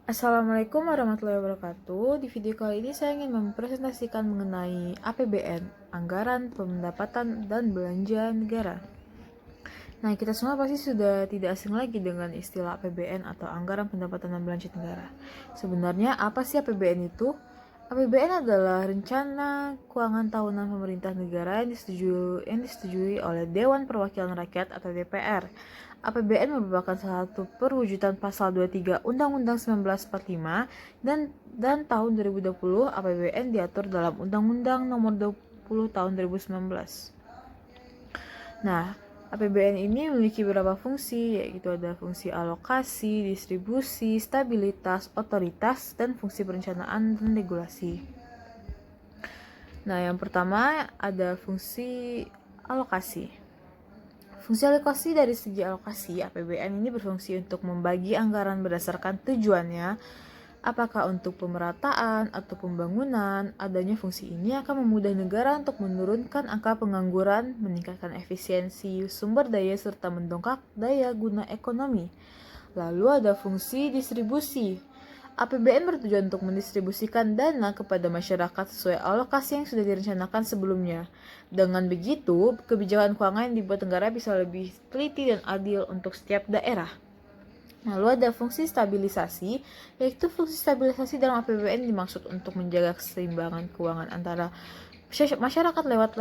Assalamualaikum warahmatullahi wabarakatuh. Di video kali ini saya ingin mempresentasikan mengenai APBN, Anggaran Pendapatan dan Belanja Negara. Nah, kita semua pasti sudah tidak asing lagi dengan istilah APBN atau Anggaran Pendapatan dan Belanja Negara. Sebenarnya apa sih APBN itu? APBN adalah rencana keuangan tahunan pemerintah negara yang disetujui oleh Dewan Perwakilan Rakyat atau DPR. APBN merupakan salah satu perwujudan pasal 23 Undang-Undang 1945 dan tahun 2020 APBN diatur dalam Undang-Undang Nomor 20 tahun 2019. Nah, APBN ini memiliki beberapa fungsi, yaitu ada fungsi alokasi, distribusi, stabilitas, otoritas, dan fungsi perencanaan dan regulasi. Nah, yang pertama ada fungsi alokasi. Fungsi alokasi dari segi alokasi, APBN ini berfungsi untuk membagi anggaran berdasarkan tujuannya, apakah untuk pemerataan atau pembangunan. Adanya fungsi ini akan memudahkan negara untuk menurunkan angka pengangguran, meningkatkan efisiensi sumber daya, serta mendongkrak daya guna ekonomi. Lalu ada fungsi distribusi. APBN bertujuan untuk mendistribusikan dana kepada masyarakat sesuai alokasi yang sudah direncanakan sebelumnya. Dengan begitu, kebijakan keuangan yang dibuat negara bisa lebih teliti dan adil untuk setiap daerah. Lalu ada fungsi stabilisasi, yaitu fungsi stabilisasi dalam APBN dimaksud untuk menjaga keseimbangan keuangan antara masyarakat lewat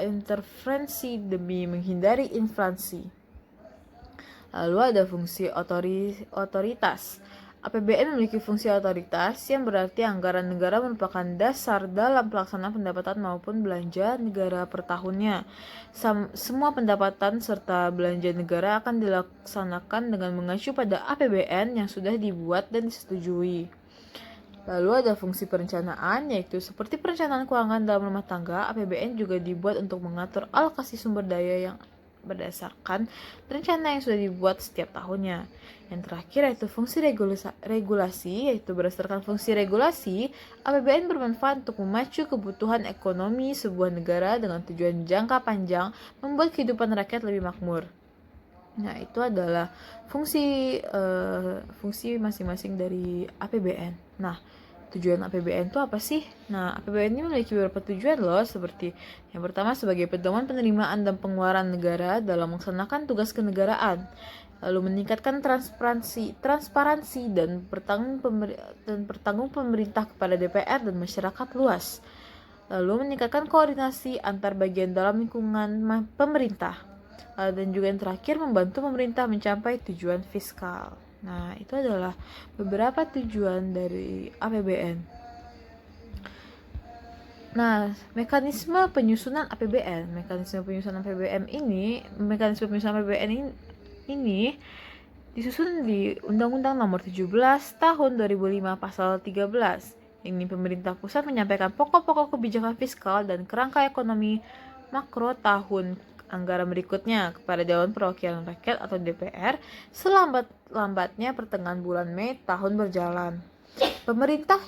intervensi demi menghindari inflasi. Lalu ada fungsi otoritas. APBN memiliki fungsi otoritas yang berarti anggaran negara merupakan dasar dalam pelaksanaan pendapatan maupun belanja negara per tahunnya. Semua pendapatan serta belanja negara akan dilaksanakan dengan mengacu pada APBN yang sudah dibuat dan disetujui. Lalu ada fungsi perencanaan, yaitu seperti perencanaan keuangan dalam rumah tangga. APBN juga dibuat untuk mengatur alokasi sumber daya yang berdasarkan rencana yang sudah dibuat setiap tahunnya. Yang terakhir yaitu fungsi regulasi, yaitu berdasarkan fungsi regulasi, APBN bermanfaat untuk memacu kebutuhan ekonomi sebuah negara dengan tujuan jangka panjang, membuat kehidupan rakyat lebih makmur. Nah, itu adalah fungsi masing-masing dari APBN. Nah, tujuan APBN itu apa sih? Nah, APBN ini memiliki beberapa tujuan loh, seperti yang pertama sebagai pedoman penerimaan dan pengeluaran negara dalam melaksanakan tugas kenegaraan, lalu meningkatkan transparansi dan bertanggung pemerintah kepada DPR dan masyarakat luas, lalu meningkatkan koordinasi antar bagian dalam lingkungan pemerintah, dan juga yang terakhir membantu pemerintah mencapai tujuan fiskal. Nah, itu adalah beberapa tujuan dari APBN. Nah, mekanisme penyusunan APBN. Mekanisme penyusunan APBN ini disusun di Undang-Undang Nomor 17 Tahun 2005 Pasal 13. Ini pemerintah pusat menyampaikan pokok-pokok kebijakan fiskal dan kerangka ekonomi makro tahun anggaran berikutnya kepada Dewan Perwakilan Rakyat atau DPR selambat-lambatnya pertengahan bulan Mei tahun berjalan. Pemerintah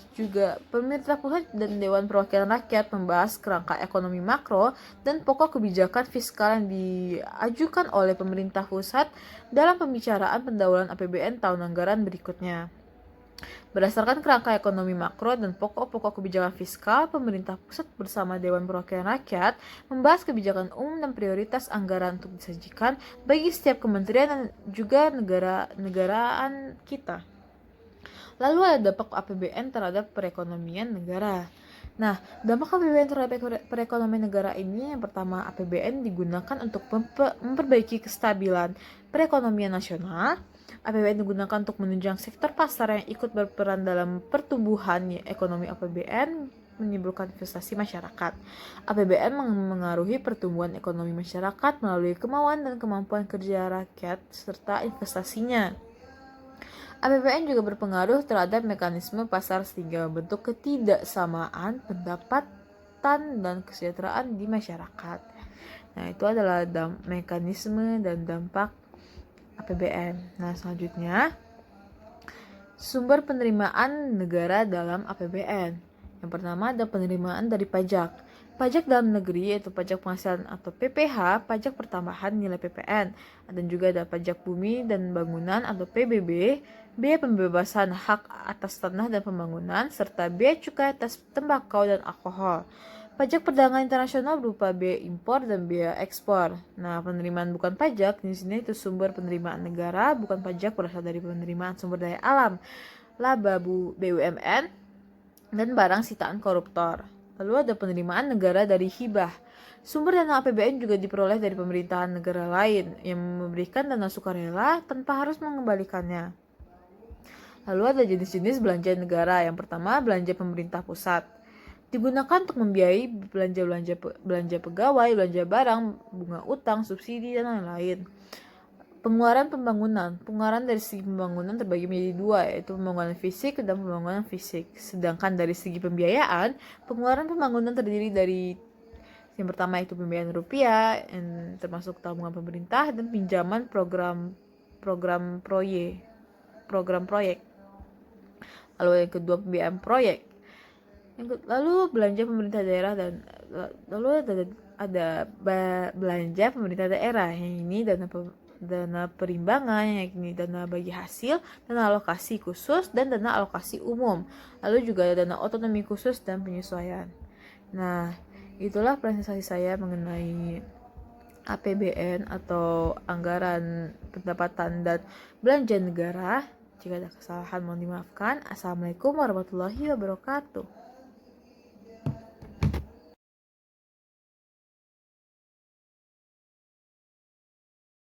pusat dan Dewan Perwakilan Rakyat membahas kerangka ekonomi makro dan pokok kebijakan fiskal yang diajukan oleh pemerintah pusat dalam pembicaraan pendahuluan APBN tahun anggaran berikutnya. Berdasarkan kerangka ekonomi makro dan pokok-pokok kebijakan fiskal, pemerintah pusat bersama Dewan Perwakilan Rakyat membahas kebijakan umum dan prioritas anggaran untuk disajikan bagi setiap kementerian dan juga negaraan kita. Lalu ada dampak APBN terhadap perekonomian negara. Nah, dampak APBN terhadap perekonomian negara ini, yang pertama, APBN digunakan untuk memperbaiki kestabilan perekonomian nasional. APBN digunakan untuk menunjang sektor pasar yang ikut berperan dalam pertumbuhan ekonomi. APBN menimbulkan investasi masyarakat. APBN mengaruhi pertumbuhan ekonomi masyarakat melalui kemauan dan kemampuan kerja rakyat serta investasinya. APBN juga berpengaruh terhadap mekanisme pasar sehingga membentuk ketidaksamaan pendapatan dan kesejahteraan di masyarakat. Nah, itu adalah mekanisme dan dampak APBN. Nah, selanjutnya sumber penerimaan negara dalam APBN. Yang pertama ada penerimaan dari pajak. Pajak dalam negeri yaitu pajak penghasilan atau PPH, pajak pertambahan nilai PPN, dan juga ada pajak bumi dan bangunan atau PBB, biaya pembebasan hak atas tanah dan pembangunan, serta biaya cukai atas tembakau dan alkohol. Pajak perdagangan internasional berupa biaya impor dan biaya ekspor. Nah, penerimaan bukan pajak di sini itu sumber penerimaan negara, bukan pajak berasal dari penerimaan sumber daya alam, laba BUMN, dan barang sitaan koruptor. Lalu ada penerimaan negara dari hibah. Sumber dana APBN juga diperoleh dari pemerintahan negara lain yang memberikan dana sukarela tanpa harus mengembalikannya. Lalu ada jenis-jenis belanja negara. Yang pertama, belanja pemerintah pusat. Digunakan untuk membiayai belanja pegawai, belanja barang, bunga utang, subsidi, dan lain-lain. Pengeluaran pembangunan. Pengeluaran dari segi pembangunan terbagi menjadi dua, yaitu pembangunan fisik dan pembangunan fisik. Sedangkan dari segi pembiayaan, pengeluaran pembangunan terdiri dari yang pertama itu pembiayaan rupiah, yang termasuk tabungan pemerintah dan pinjaman program proyek. Lalu yang kedua pembiayaan proyek. Lalu belanja pemerintah daerah dan lalu ada belanja pemerintah daerah. Yang ini dana perimbangan, yang ini dana bagi hasil, dana alokasi khusus, dan dana alokasi umum. Lalu juga ada dana otonomi khusus dan penyesuaian. Nah, itulah presentasi saya mengenai APBN atau anggaran pendapatan dan belanja negara. Jika ada kesalahan mohon dimaafkan. Assalamualaikum warahmatullahi wabarakatuh.